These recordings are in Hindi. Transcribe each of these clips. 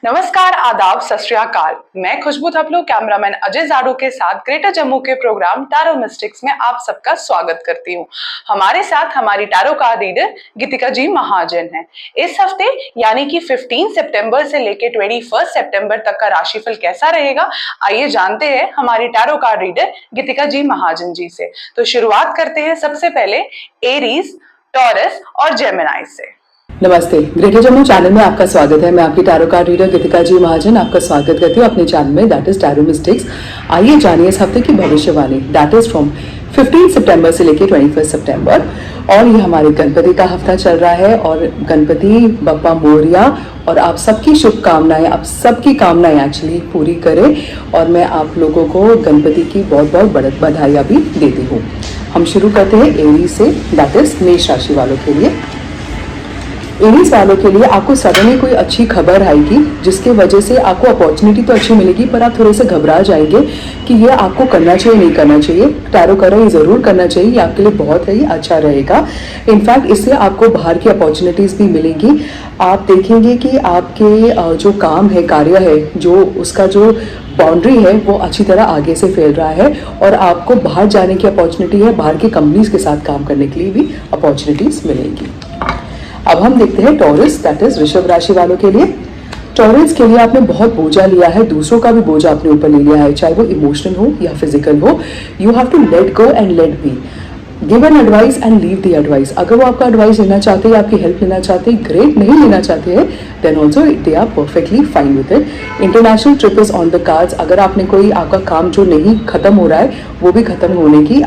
नमस्कार, आदाब, सत श्री अकाल। मैं खुशबू थपलू कैमरामैन अजय जाड़ू के साथ ग्रेटर जम्मू के प्रोग्राम टैरो मिस्टिक्स में आप सबका स्वागत करती हूँ। हमारे साथ हमारी टैरो कार्ड रीडर गीतिका जी महाजन हैं। इस हफ्ते यानी कि 15 सितंबर से लेके 21 सितंबर तक का राशिफल कैसा रहेगा, आइए जानते हैं हमारी टैरो कार्ड रीडर गीतिका जी महाजन जी से। तो शुरुआत करते हैं सबसे पहले एरीज, टॉरस और जेमिनी से। नमस्ते, ग्रेटर जम्मू चैनल में आपका स्वागत है। मैं आपकी टैरो कार्ड रीडर गीतिका जी महाजन आपका स्वागत करती हूँ अपने चैनल में, दैट इज टैरो मिस्टिक्स। आइए जानिए इस हफ्ते की भविष्यवाणी, दैट इज फ्रॉम 15 सितंबर से लेके 21 सितंबर। और ये हमारे गणपति का हफ्ता चल रहा है और गणपति बप्पा मोरिया और आप सबकी शुभकामनाएं, आप सबकी कामनाएं एक्चुअली पूरी करें। और मैं आप लोगों को गणपति की बहुत बहुत बधाइयाँ भी देती हूँ। हम शुरू करते हैं एरी से, दैट इज मेष राशि वालों के लिए। एरीज वालों के लिए आपको सडनली कोई अच्छी खबर आएगी जिसके वजह से आपको अपॉर्चुनिटी तो अच्छी मिलेगी, पर आप थोड़े से घबरा जाएंगे कि ये आपको करना चाहिए नहीं करना चाहिए। टैरो करो, ये ज़रूर करना चाहिए, ये आपके लिए बहुत ही अच्छा रहेगा। इनफैक्ट इससे आपको बाहर की अपॉर्चुनिटीज़ भी मिलेंगी। आप देखेंगे कि आपके जो काम है, कार्य है, जो उसका जो बाउंड्री है वो अच्छी तरह आगे से फैल रहा है और आपको बाहर जाने की अपॉर्चुनिटी है, बाहर की कंपनीज के साथ काम करने के लिए भी अपॉर्चुनिटीज़ मिलेंगी। अब हम देखते हैं टॉरस, दैट इज वृषभ राशि वालों के लिए। टॉरस के लिए आपने बहुत बोझा लिया है, दूसरों का भी बोझा अपने ऊपर ले लिया है, चाहे वो इमोशनल हो या फिजिकल हो। You have to let go and let be, give an advice and leave the advice. अगर वो आपका एडवाइस लेना चाहते हैं, आपकी हेल्प लेना चाहते हैं, ग्रेट। नहीं लेना चाहते हैं then also they are perfectly fine with it. International trip is on the cards. अगर आपने कोई आपका काम जो नहीं खत्म हो रहा है वो भी खत्म होने की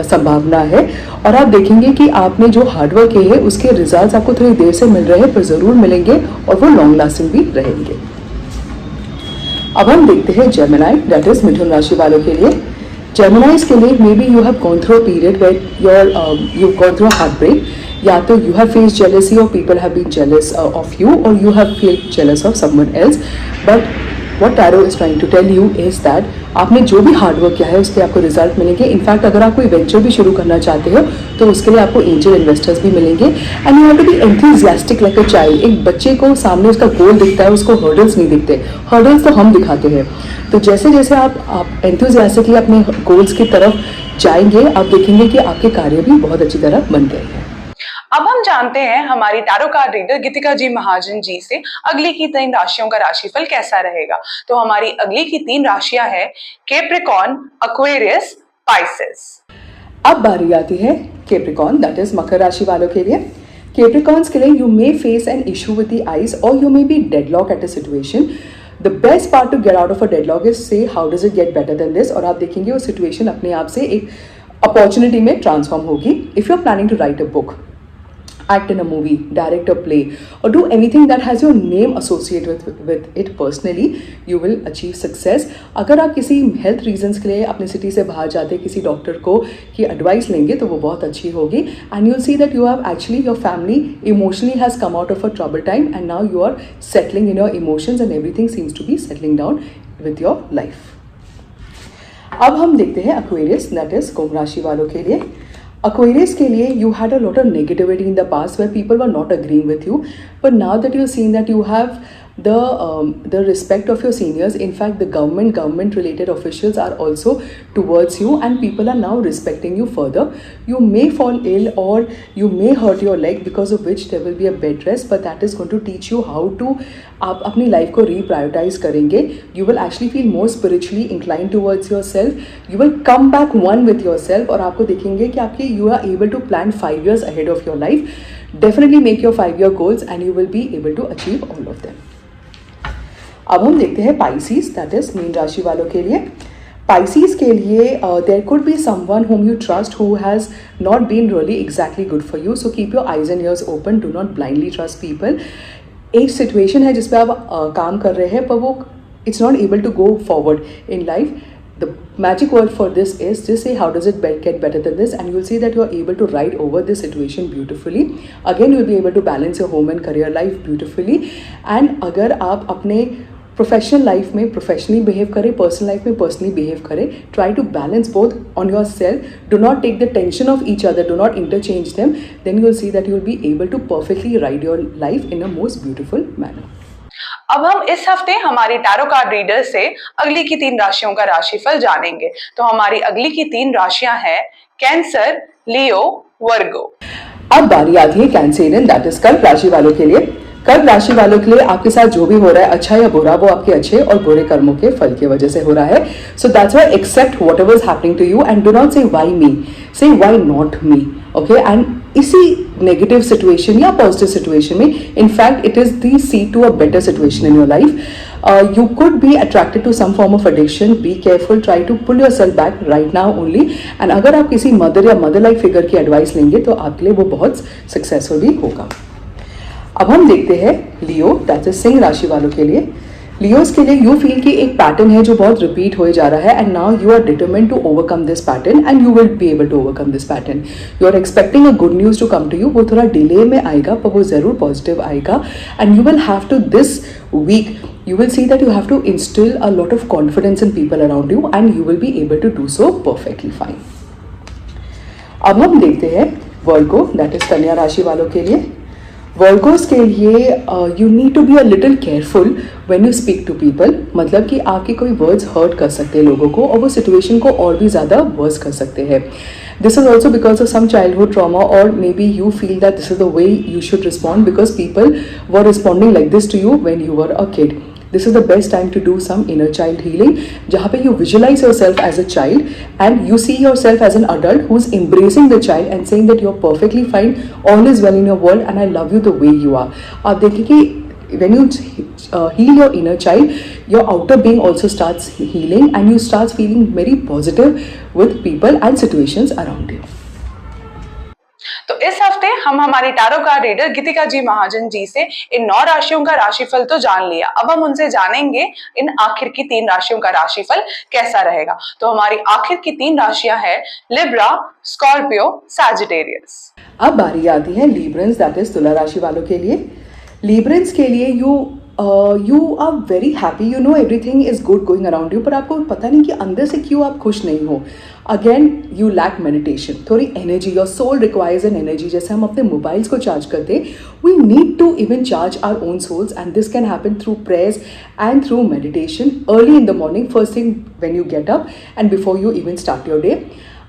संभावना है। और आप देखेंगे कि आपने जो हार्डवर्क किए है उसके रिजल्ट्स आपको थोड़ी देर से मिल रहे हैं पर जरूर मिलेंगे और वो लॉन्ग लास्टिंग भी रहेंगे। अब हम देखते हैं जेमिनी, दैट इज मिथुन राशि वालों के लिए। जेमिनीज के लिए may be you have gone through a period where you gone through a heart break तो यू हैव फेस जेलसी और people have been jealous of you, और you have feel jealous of someone else. But what tarot is trying to tell you is that आपने जो भी हार्डवर्क किया है उसके आपको रिजल्ट मिलेंगे। इनफैक्ट अगर आप कोई वेंचर भी शुरू करना चाहते हो तो उसके लिए आपको एंजल इन्वेस्टर्स भी मिलेंगे। And you have to be enthusiastic like a child. एक बच्चे को सामने उसका गोल दिखता है, उसको हर्डल्स नहीं दिखते, हर्डल्स तो हम दिखाते हैं। तो जैसे जैसे आप एंथुसियास्टिकली अपने गोल्स की तरफ जाएंगे, आप देखेंगे कि आपके कार्य भी बहुत अच्छी तरह बन गए हैं। अब हम जानते हैं हमारी टैरो कार्ड रीडर गीतिका जी महाजन जी से अगली की 3 राशियों का राशिफल कैसा रहेगा। तो हमारी अगली की 3 राशियां हैं कैप्रिकॉर्न, एक्वेरियस, पाइसेस। अब बारी आती है कैप्रिकॉर्न, दैट इज मकर राशि वालों के लिए। कैप्रिकॉर्न्स के लिए you may face an issue with the eyes और you may be deadlock at a situation. The best part to get out of a deadlock is say how does it get better than this. और आप देखेंगे वो सिचुएशन अपने आप से एक अपॉर्चुनिटी में ट्रांसफॉर्म होगी। If you are planning to write a book, act in a movie, direct a play, or do anything that has your name associated with it personally, you will achieve success. अगर आप किसी हेल्थ रीजंस के लिए अपने सिटी से बाहर जाते किसी डॉक्टर को की एडवाइस लेंगे तो वो बहुत अच्छी होगी। And you'll see that you have actually your family emotionally has come out of a trouble time and now you are settling in your emotions and everything seems to be settling down with your life. अब हम देखते हैं एक्वेरियस, दैट इज कुंभ राशि वालों के लिए। Aquarius के लिए you had a lot of negativity in the past where people were not agreeing with you, but now that you're seeing that you have the respect of your seniors, in fact the government related officials are also towards you and people are now respecting you further. You may fall ill or you may hurt your leg because of which there will be a bed rest, but that is going to teach you how to आप अपनी लाइफ को reprioritize करेंगे। You will actually feel more spiritually inclined towards yourself. You will come back one with yourself और आपको देखेंगे कि आपके you are able to plan 5 years ahead of your life. Definitely make your 5-year goals and you will be able to achieve all of them. अब हम देखते हैं पाइसीज, दैट इज मीन राशि वालों के लिए। पाइसीज के लिए there could be someone whom you trust who has not been really exactly good for you, so keep your eyes and ears open, do not blindly trust people. एक सिचुएशन है जिस पे आप काम कर रहे हैं पर वो it's not able to go forward in life. The magic word for this is just say how does it get better than this, and you'll see that you are able to ride over this situation beautifully. Again you'll be able to balance your home and career life beautifully. And अगर आप अपने प्रोफेशनल लाइफ में प्रोफेशनली बिहेव करें, पर्सनल लाइफ में पर्सनली बिहेव करें, try to balance both on your self, do not take the tension of each other, do not interchange them, then you will see that you will be able to perfectly ride your life in a most beautiful manner. अब हम इस हफ्ते हमारी टैरो कार्ड रीडर से अगली की 3 राशियों का राशिफल जानेंगे। तो हमारी अगली की 3 राशियां हैं कैंसर, लियो, वर्गो। अब बारी आती है कैंसेरियन, दैट इज कर्क राशि वालों के लिए। कर्क राशि वालों के लिए आपके साथ जो भी हो रहा है, अच्छा या बुरा, वो आपके अच्छे और बुरे कर्मों के फल की वजह से हो रहा है। So that's why accept whatever is happening to you and do not say why me, say why not me. Okay, and इसी नेगेटिव सिचुएशन या पॉजिटिव सिचुएशन में in fact it is the see to a better situation in your life. You could be attracted to some form of addiction. Be careful. Try to pull yourself back right now only. And अगर आप किसी मदर या मदर लाइक फिगर की एडवाइस लेंगे तो आपके लिए वो बहुत सक्सेसफुल भी होगा. अब हम देखते हैं लियो, दैट इज सिंह राशि वालों के लिए. लियोस के लिए यू फील कि एक पैटर्न है जो बहुत रिपीट हो जा रहा है and now you are determined to overcome this pattern and you will be able to overcome this pattern. You are expecting a good news to come to you. वो थोड़ा डिले में आएगा पर वो जरूर पॉजिटिव आएगा and you will have to this week you will see that you have to instill a lot of confidence in people around you and you will be able to do so perfectly fine. अब हम देखते हैं वर्गो, दैट इज कन्या राशि वालों के लिए. वर्गोस के लिए you need to be a little careful when you speak to people. मतलब कि आपके कोई वर्ड्स हर्ट कर सकते हैं लोगों को और वो सिचुएशन को और भी ज़्यादा वर्स कर सकते हैं. This is also because of some childhood trauma or maybe you feel that this is the way you should respond because people were responding like this to you when you were a kid. This is the best time to do some inner child healing, जहाँ पे you visualize yourself as a child and you see yourself as an adult who's embracing the child and saying that you're perfectly fine, all is well in your world and I love you the way you are. आप देखिए कि when you heal your inner child, your outer being also starts healing and you start feeling very positive with people and situations around you. तो इस हफ्ते हम हमारी टैरो कार्ड रीडर गीतिका जी महाजन जी से इन 9 राशियों का राशिफल तो जान लिया. अब हम उनसे जानेंगे इन आखिर की 3 राशियों का राशिफल कैसा रहेगा. तो हमारी आखिर की 3 राशियां हैं लिब्रा, स्कॉर्पियो, सैजिटेरियस. अब बारी आती है लीब्रेंस, दैट इज तुला राशि वालों के लिए. लीब्रेंस के लिए you are very happy, you know everything is good going around you, पर आपको पता नहीं कि अंदर से क्यों आप खुश नहीं हो. अगेन यू लैक मेडिटेशन, थोड़ी energy. Your soul requires an energy. जैसे हम अपने मोबाइल्स को चार्ज करते, we need to even charge our own souls and this can happen through prayers and through meditation early in the morning, first thing when you get up and before you even start your day.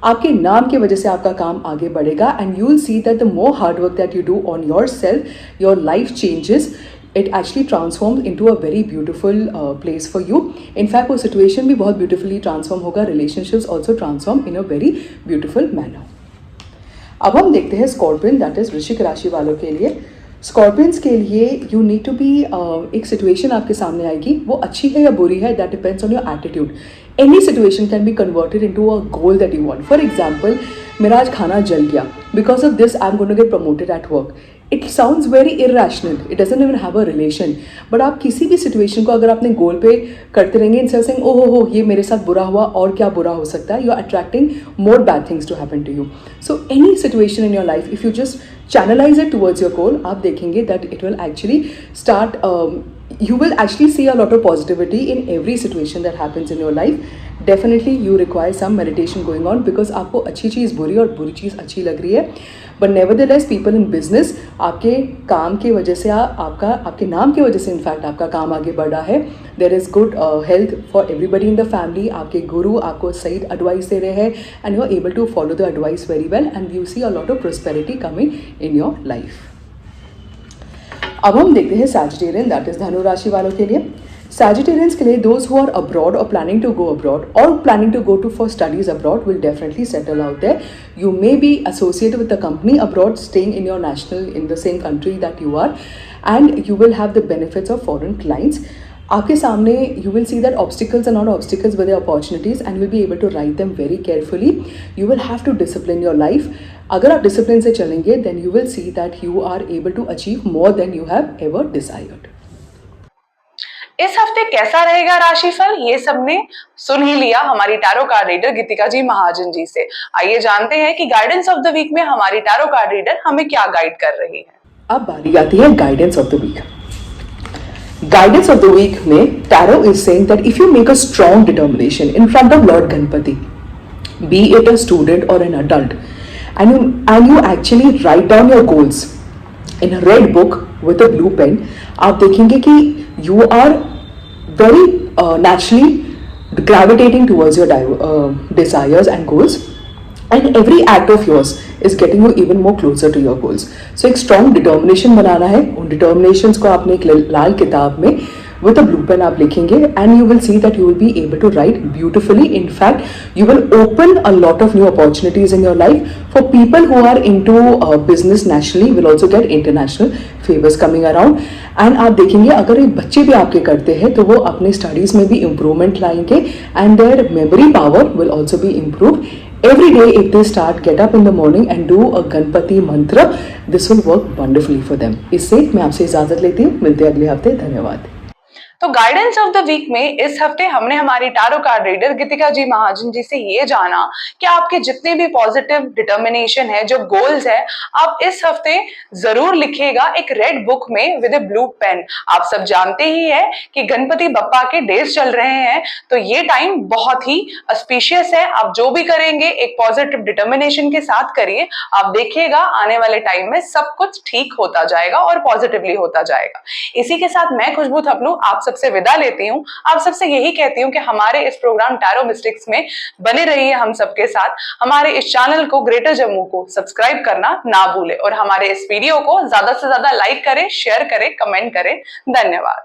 आपके नाम की वजह से आपका काम आगे बढ़ेगा and you will see that the more hard work that you do on your self, your life changes. It actually transforms into a very beautiful place for you. In fact, वो situation भी बहुत beautifully transform होगा. Relationships also transform in a very beautiful manner. अब हम देखते हैं स्कॉर्पियन, दैट इज वृश्चिक राशि वालों के लिए. स्कॉर्पियंस के लिए यू नीड टू बी, एक सिचुएशन आपके सामने आएगी, वो अच्छी है या बुरी है, that depends on your attitude. Any situation can be converted into a goal that you want. For example, मेरा आज खाना जल गया, because of this I am going to get promoted at work. It sounds very irrational, it doesn't even have a relation, but आप किसी भी सिचुएशन को अगर अपने गोल पे करते रहेंगे इंस्टेड ऑफ सेइंग ओह हो ये मेरे साथ बुरा हुआ और क्या बुरा हो सकता है, you are attracting more bad things to happen to you. So any situation in your life, if you just channelize it towards your goal, आप देखेंगे that it will actually start, you will actually see a lot of positivity in every situation that happens in your life. Definitely you require some meditation going on because आपको अच्छी चीज़ बुरी और बुरी चीज़ अच्छी लग रही है. But nevertheless people in business, आपके काम की वजह से आपके नाम की वजह से इनफैक्ट आपका काम आगे बढ़ा है. There is good health for everybody in the family. आपके गुरु आपको सही एडवाइस दे रहे हैं and you are able to follow the advice very well and you see a lot of prosperity coming in your life. अब हम देखते हैं सैजिटेरियन, दैट इज धनु राशि वालों के लिए. Sagittarians के लिए those who are abroad or planning to go abroad or planning to go to for studies abroad will definitely settle out there. You may be associated with the company abroad, staying in your national in the same country that you are, and you will have the benefits of foreign clients. आपके सामने you will see that obstacles are not obstacles but they are opportunities and you will be able to write them very carefully. You will have to discipline your life. अगर आप डिसिप्लिन से चलेंगे then you will see that you are able to achieve more than you have ever desired. इस हफ्ते कैसा रहेगा राशिफल, ये सबने सुन ही लिया हमारी टैरो कार्ड रीडर गीतिका जी महाजन जी से. आइए जानते हैं कि गाइडेंस ऑफ द वीक में हमारी टैरो कार्ड रीडर हमें क्या गाइड कर रही है. अब बारी आती है guidance of the week. Guidance of the week में tarot is saying that if you make a strong determination in front of Lord Ganpati, be it a student और an adult, and you actually write down your goals in a red book with a blue pen, आप देखेंगे कि you are very naturally gravitating towards your desires and goals, and every act of yours is getting you even more closer to your goals. So एक strong determination बनाना है. उन determinations को आपने एक लाल किताब में with a blue pen आप लिखेंगे, and you will see that you will be able to write beautifully. In fact, you will open a lot of new opportunities in your life. For people who are into business nationally, will also get international favors coming around. And आप देखेंगे अगर ये बच्चे भी आपके करते हैं तो वो अपने स्टडीज में भी इम्प्रूवमेंट लाएंगे, and their memory power will also be improved. Every day if they start, get up in the morning and do a Ganpati mantra, this will work wonderfully for them. इससे मैं आपसे इजाजत लेती हूँ, मिलते हैं अगले हफ्ते. धन्यवाद. तो गाइडेंस ऑफ द वीक में इस हफ्ते हमने हमारी टारो कार्ड रीडर गीतिका जी महाजन जी से ये जाना कि आपके जितने भी पॉजिटिव डिटर्मिनेशन है, जो गोल्स है, आप इस हफ्ते जरूर लिखिएगा एक रेड बुक में विद ए ब्लू पेन. आप सब जानते ही है कि गणपति बप्पा के डेज चल रहे हैं, तो ये टाइम बहुत ही ऑस्पिशियस है. आप जो भी करेंगे एक पॉजिटिव डिटर्मिनेशन के साथ करिए. आप देखिएगा आने वाले टाइम में सब कुछ ठीक होता जाएगा और पॉजिटिवली होता जाएगा. इसी के साथ मैं खुशबू थपलू आप सबसे विदा लेती हूँ. आप सबसे यही कहती हूँ कि हमारे इस प्रोग्राम टैरो मिस्टिक्स में बने रहिए हम सबके साथ. हमारे इस चैनल को ग्रेटर जम्मू को सब्सक्राइब करना ना भूले और हमारे इस वीडियो को ज्यादा से ज्यादा लाइक करें, शेयर करें, कमेंट करें. धन्यवाद.